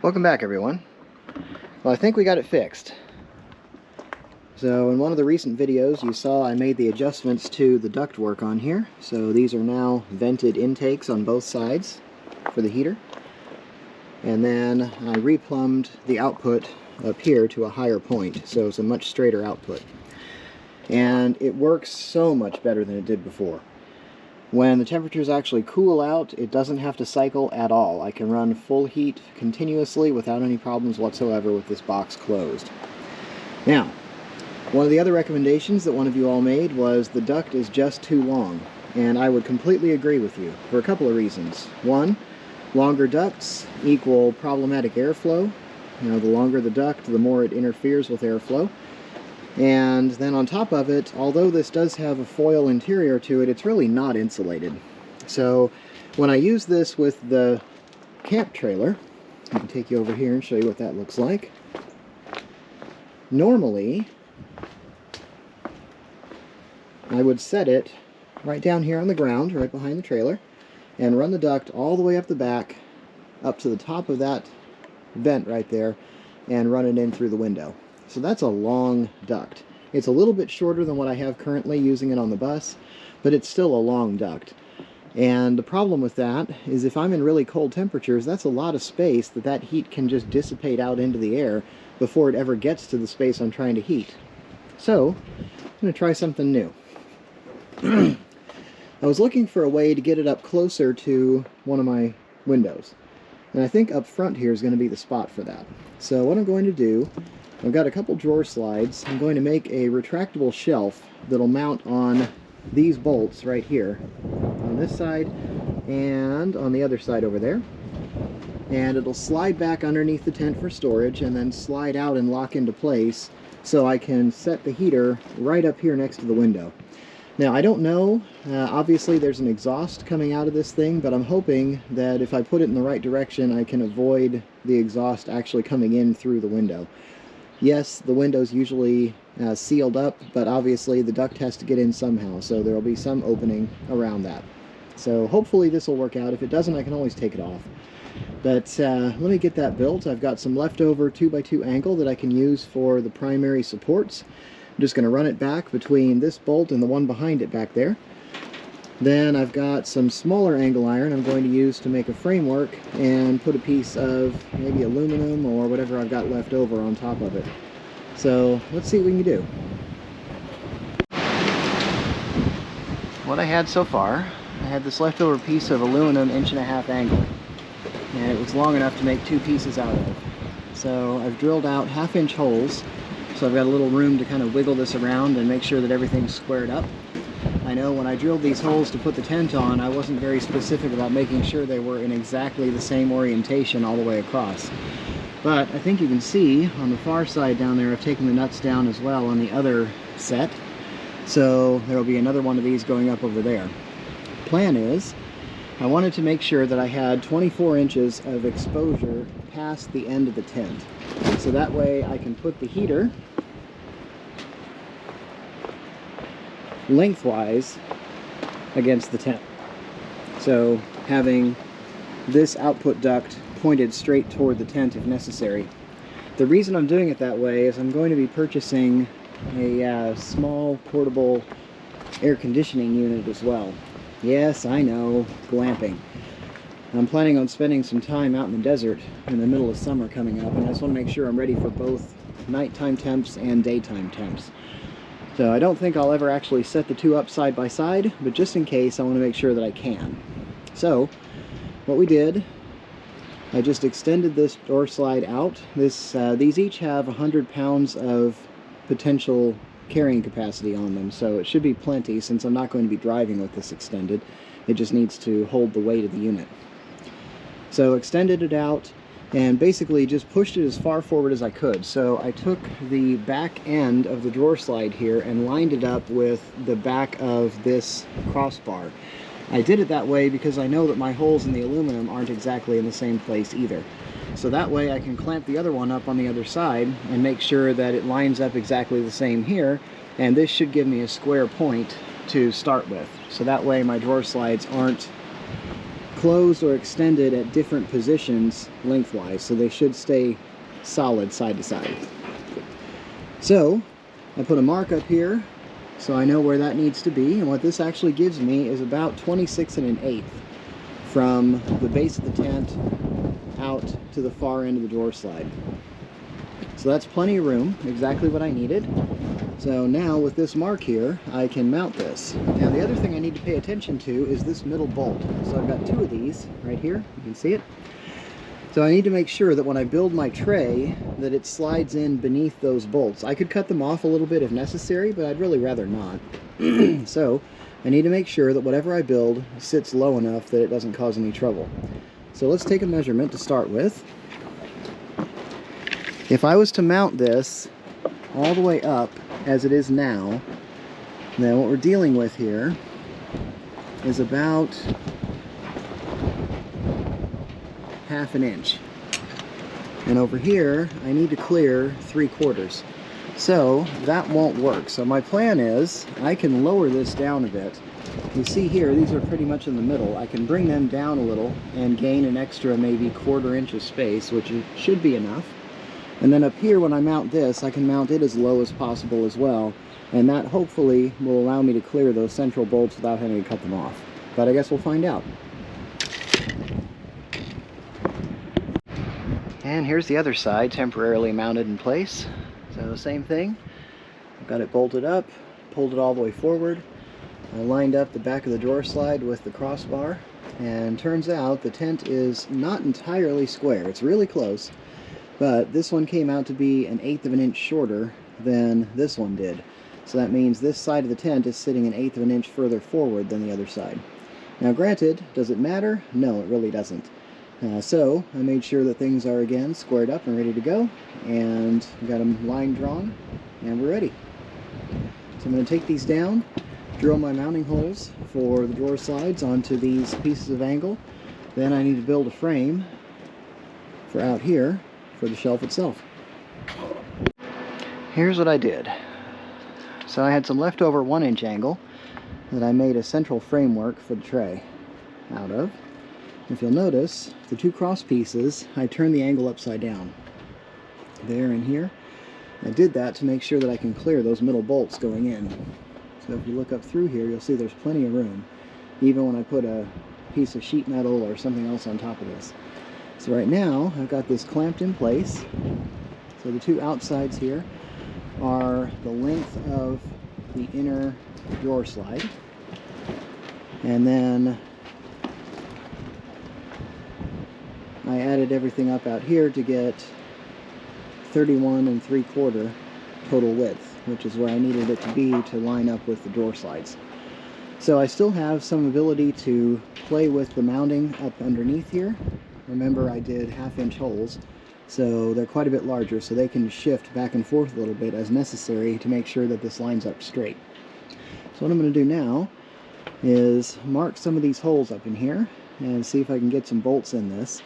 Welcome back, everyone. Well, I think we got it fixed. So in one of the recent videos you saw I made the adjustments to the ductwork on here. So these are now vented intakes on both sides for the heater. And then I replumbed the output up here to a higher point, so it's a much straighter output. And it works so much better than it did before. When the temperatures actually cool out, it doesn't have to cycle at all. I can run full heat continuously without any problems whatsoever with this box closed. Now, one of the other recommendations that one of you all made was the duct is just too long, and I would completely agree with you for a couple of reasons. One, longer ducts equal problematic airflow. You know, the longer the duct, the more it interferes with airflow. And then on top of it, although this does have a foil interior to it, it's really not insulated. So when I use this with the camp trailer, I can take you over here and show you what that looks like. Normally, I would set it right down here on the ground, right behind the trailer, and run the duct all the way up the back, up to the top of that vent right there, and run it in through the window. So that's a long duct. It's a little bit shorter than what I have currently using it on the bus, but it's still a long duct. And the problem with that is if I'm in really cold temperatures, that's a lot of space that heat can just dissipate out into the air before it ever gets to the space I'm trying to heat. So, I'm going to try something new. I was looking for a way to get it up closer to one of my windows. And I think up front here is going to be the spot for that. So what I'm going to do, I've got a couple drawer slides. I'm going to make a retractable shelf that'll mount on these bolts right here, on this side and on the other side over there. And it'll slide back underneath the tent for storage and then slide out and lock into place so I can set the heater right up here next to the window. Now, I don't know, obviously there's an exhaust coming out of this thing, but I'm hoping that if I put it in the right direction, I can avoid the exhaust actually coming in through the window. Yes, the window's usually sealed up, but obviously the duct has to get in somehow, so there will be some opening around that. So hopefully this will work out. If it doesn't, I can always take it off. But let me get that built. I've got some leftover 2x2 angle that I can use for the primary supports. I'm just going to run it back between this bolt and the one behind it back there. Then I've got some smaller angle iron I'm going to use to make a framework and put a piece of maybe aluminum or whatever I've got left over on top of it. So let's see what we can do. What I had so far, I had this leftover piece of aluminum 1.5" angle, and it was long enough to make two pieces out of. So I've drilled out 1/2" holes. So I've got a little room to kind of wiggle this around and make sure that everything's squared up. I know when I drilled these holes to put the tent on, I wasn't very specific about making sure they were in exactly the same orientation all the way across. But I think you can see on the far side down there, I've taken the nuts down as well on the other set. So there will be another one of these going up over there. Plan is, I wanted to make sure that I had 24 inches of exposure past the end of the tent. So that way I can put the heater lengthwise against the tent. So having this output duct pointed straight toward the tent if necessary. The reason I'm doing it that way is I'm going to be purchasing a small portable air conditioning unit as well. Yes, I know, glamping. I'm planning on spending some time out in the desert in the middle of summer coming up, and I just want to make sure I'm ready for both nighttime temps and daytime temps. So I don't think I'll ever actually set the two up side by side, but just in case, I want to make sure that I can. So what we did, I just extended this door slide out. These each have 100 pounds of potential carrying capacity on them, so it should be plenty since I'm not going to be driving with this extended. It just needs to hold the weight of the unit. So extended it out and basically just pushed it as far forward as I could. So I took the back end of the drawer slide here and lined it up with the back of this crossbar. I did it that way because I know that my holes in the aluminum aren't exactly in the same place either. So that way I can clamp the other one up on the other side and make sure that it lines up exactly the same here, and this should give me a square point to start with. So that way my drawer slides aren't closed or extended at different positions lengthwise, so they should stay solid side to side. So I put a mark up here so I know where that needs to be, and what this actually gives me is about 26 1/8 from the base of the tent out to the far end of the door slide. So that's plenty of room, exactly what I needed. So now with this mark here, I can mount this. Now the other thing I need to pay attention to is this middle bolt. So I've got two of these right here, you can see it. So I need to make sure that when I build my tray, that it slides in beneath those bolts. I could cut them off a little bit if necessary, but I'd really rather not. So I need to make sure that whatever I build sits low enough that it doesn't cause any trouble. So let's take a measurement to start with. If I was to mount this all the way up as it is now, then what we're dealing with here is about 1/2 inch. And over here, I need to clear 3/4. So that won't work. So my plan is, I can lower this down a bit. You see here, these are pretty much in the middle. I can bring them down a little and gain an extra maybe 1/4 inch of space, which should be enough. And then up here, when I mount this, I can mount it as low as possible as well. And that hopefully will allow me to clear those central bolts without having to cut them off. But I guess we'll find out. And here's the other side, temporarily mounted in place. So same thing, I've got it bolted up, pulled it all the way forward. I lined up the back of the door slide with the crossbar, and turns out the tent is not entirely square. It's really close, but this one came out to be 1/8 of an inch shorter than this one did. So that means this side of the tent is sitting 1/8 of an inch further forward than the other side. Now granted, does it matter? No, it really doesn't. So I made sure that things are again squared up and ready to go, and got them line drawn, and we're ready. So I'm going to take these down, drill my mounting holes for the door slides onto these pieces of angle. Then I need to build a frame for out here for the shelf itself. Here's what I did. So I had some leftover 1-inch angle that I made a central framework for the tray out of. If you'll notice, the two cross pieces, I turned the angle upside down. There and here. I did that to make sure that I can clear those middle bolts going in. So if you look up through here, you'll see there's plenty of room, even when I put a piece of sheet metal or something else on top of this. So right now, I've got this clamped in place. So the two outsides here are the length of the inner door slide. And then I added everything up out here to get 31 3/4 total width, which is where I needed it to be to line up with the door slides. So I still have some ability to play with the mounting up underneath here. Remember, I did 1/2-inch holes, so they're quite a bit larger, so they can shift back and forth a little bit as necessary to make sure that this lines up straight. So what I'm going to do now is mark some of these holes up in here and see if I can get some bolts in this.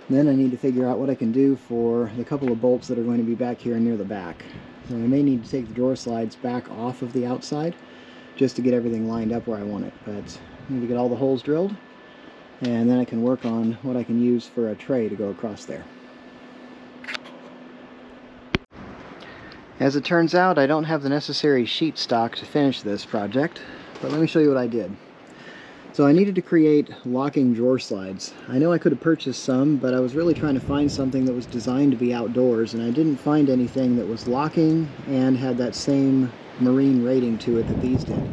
Then I need to figure out what I can do for the couple of bolts that are going to be back here near the back. So I may need to take the door slides back off of the outside just to get everything lined up where I want it. But I need to get all the holes drilled, and then I can work on what I can use for a tray to go across there. As it turns out, I don't have the necessary sheet stock to finish this project, but let me show you what I did. So I needed to create locking drawer slides. I know I could have purchased some, but I was really trying to find something that was designed to be outdoors, and I didn't find anything that was locking and had that same marine rating to it that these did.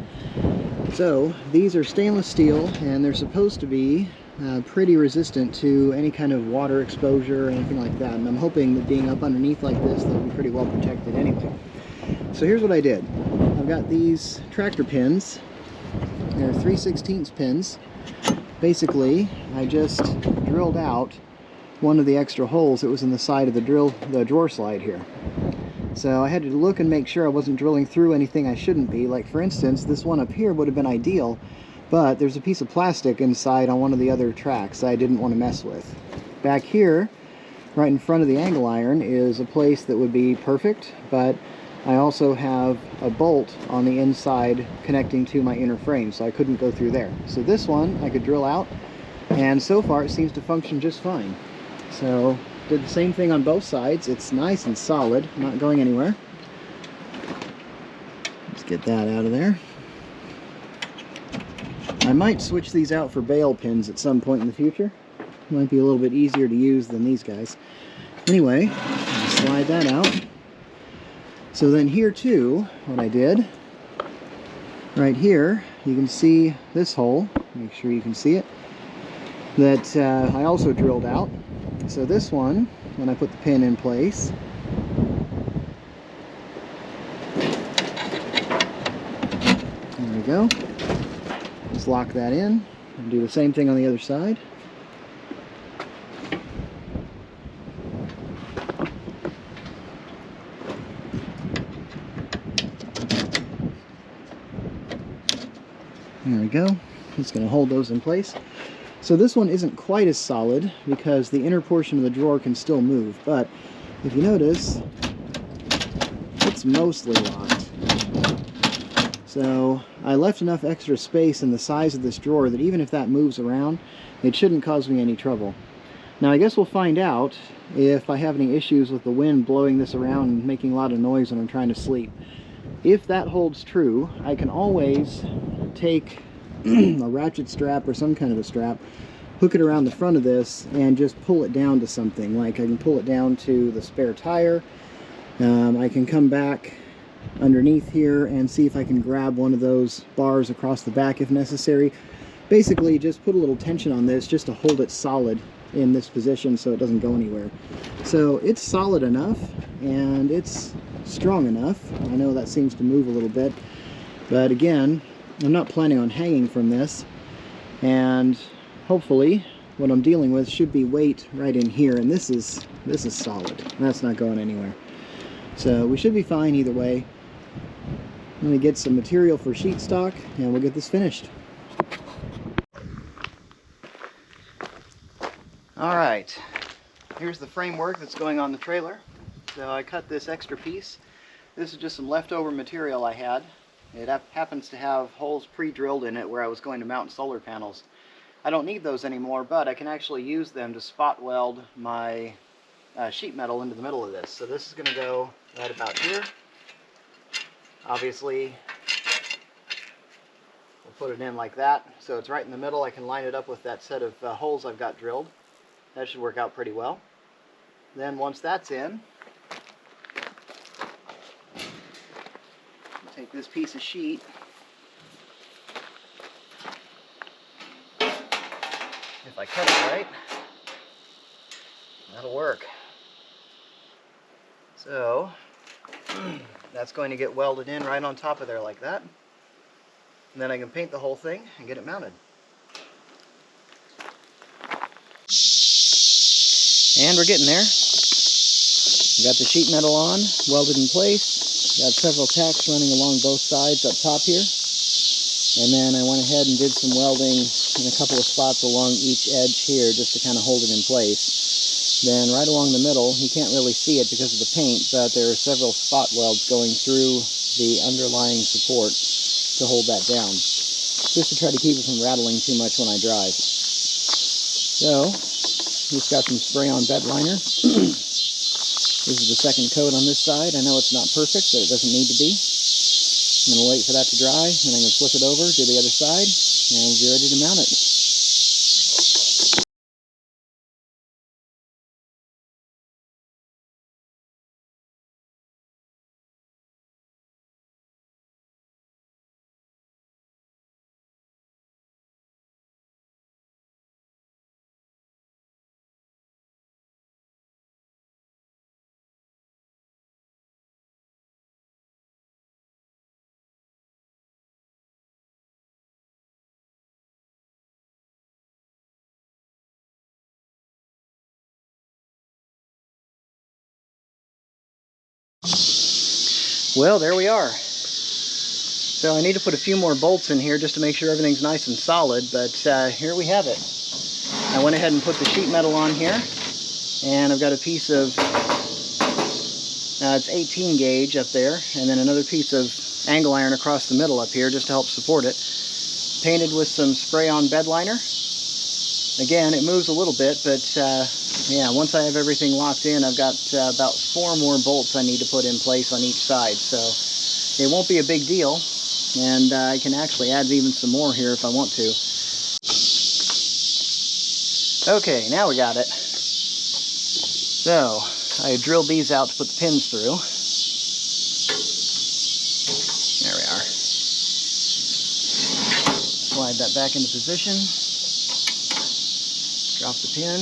So these are stainless steel, and they're supposed to be pretty resistant to any kind of water exposure or anything like that, and I'm hoping that being up underneath like this, they'll be pretty well protected anyway. So here's what I did. I've got these tractor pins. They're 3/16 pins. Basically, I just drilled out one of the extra holes that was in the side of the drawer slide here. So I had to look and make sure I wasn't drilling through anything I shouldn't be. Like for instance, this one up here would have been ideal, but there's a piece of plastic inside on one of the other tracks I didn't want to mess with. Back here, right in front of the angle iron, is a place that would be perfect, but I also have a bolt on the inside connecting to my inner frame, so I couldn't go through there. So this one I could drill out And so far it seems to function just fine. So did the same thing on both sides. It's nice and solid, not going anywhere. Let's get that out of there. I might switch these out for bail pins at some point in the future. Might be a little bit easier to use than these guys. Anyway, slide that out. So then here too, what I did, right here, you can see this hole. Make sure you can see it. That I also drilled out. So this one, when I put the pin in place, there we go. Just lock that in and do the same thing on the other side. There we go. Just going to hold those in place. So this one isn't quite as solid because the inner portion of the drawer can still move, but if you notice, it's mostly locked. So I left enough extra space in the size of this drawer that even if that moves around, it shouldn't cause me any trouble. Now I guess we'll find out if I have any issues with the wind blowing this around and making a lot of noise when I'm trying to sleep. If that holds true, I can always take a ratchet strap or some kind of a strap, hook it around the front of this, and just pull it down to something. Like I can pull it down to the spare tire. I can come back underneath here and see if I can grab one of those bars across the back if necessary. Basically just put a little tension on this just to hold it solid in this position so it doesn't go anywhere. So it's solid enough and it's strong enough. I know that seems to move a little bit, but again, I'm not planning on hanging from this, and hopefully what I'm dealing with should be weight right in here, and this is solid. That's not going anywhere. So we should be fine either way. Let me get some material for sheet stock and we'll get this finished. Alright, here's the framework that's going on the trailer. So I cut this extra piece. This is just some leftover material I had. It happens to have holes pre-drilled in it where I was going to mount solar panels. I don't need those anymore, but I can actually use them to spot weld my sheet metal into the middle of this. So this is going to go right about here. Obviously, we'll put it in like that, so it's right in the middle. I can line it up with that set of holes I've got drilled. That should work out pretty well. Then once that's in, take this piece of sheet, if I cut it right, that'll work. So that's going to get welded in right on top of there like that. And then I can paint the whole thing and get it mounted. And we're getting there. Got the sheet metal on, welded in place. Got several tacks running along both sides up top here. And then I went ahead and did some welding in a couple of spots along each edge here just to kind of hold it in place. Then right along the middle, you can't really see it because of the paint, but there are several spot welds going through the underlying support to hold that down, just to try to keep it from rattling too much when I drive. So, just got some spray-on bed liner. This is the second coat on this side. I know it's not perfect, but it doesn't need to be. I'm going to wait for that to dry, and I'm going to flip it over, do the other side, and we'll be ready to mount it. Well, there we are. So I need to put a few more bolts in here just to make sure everything's nice and solid, but here we have it. I went ahead and put the sheet metal on here, and I've got a piece of, it's 18 gauge up there, and then another piece of angle iron across the middle up here just to help support it. Painted with some spray-on bed liner, Again, it moves a little bit, but yeah, once I have everything locked in, I've got about 4 more bolts I need to put in place on each side, so it won't be a big deal, and I can actually add even some more here if I want to. Okay, now we got it. So, I drilled these out to put the pins through. There we are. Slide that back into position. Drop the pin.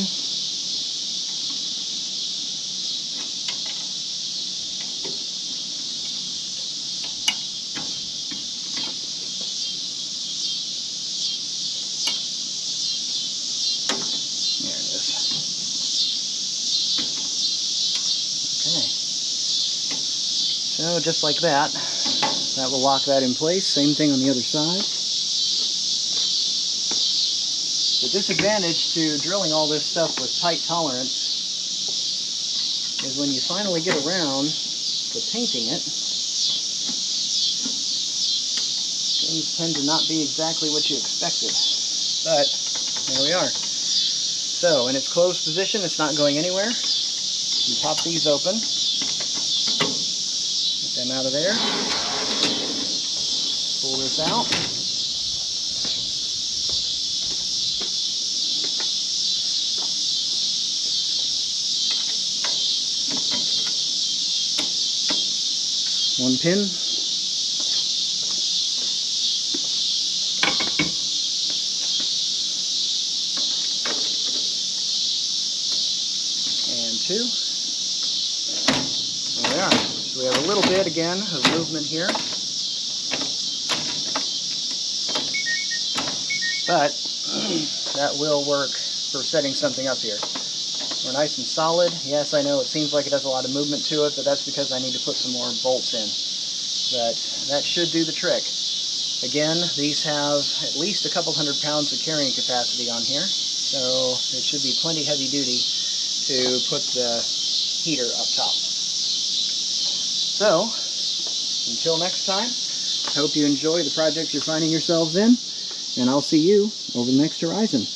There it is. Okay. So just like that, that will lock that in place. Same thing on the other side. The disadvantage to drilling all this stuff with tight tolerance is when you finally get around to painting it, things tend to not be exactly what you expected. But there we are. So in its closed position, it's not going anywhere. You pop these open, get them out of there, pull this out. One pin. And 2. There we are. So we have a little bit again of movement here. But that will work for setting something up here. We're nice and solid. Yes, I know it seems like it has a lot of movement to it, but that's because I need to put some more bolts in. But that should do the trick. Again, these have at least a couple hundred pounds of carrying capacity on here, so it should be plenty heavy duty to put the heater up top. So, until next time, I hope you enjoy the project you're finding yourselves in, and I'll see you over the next horizon.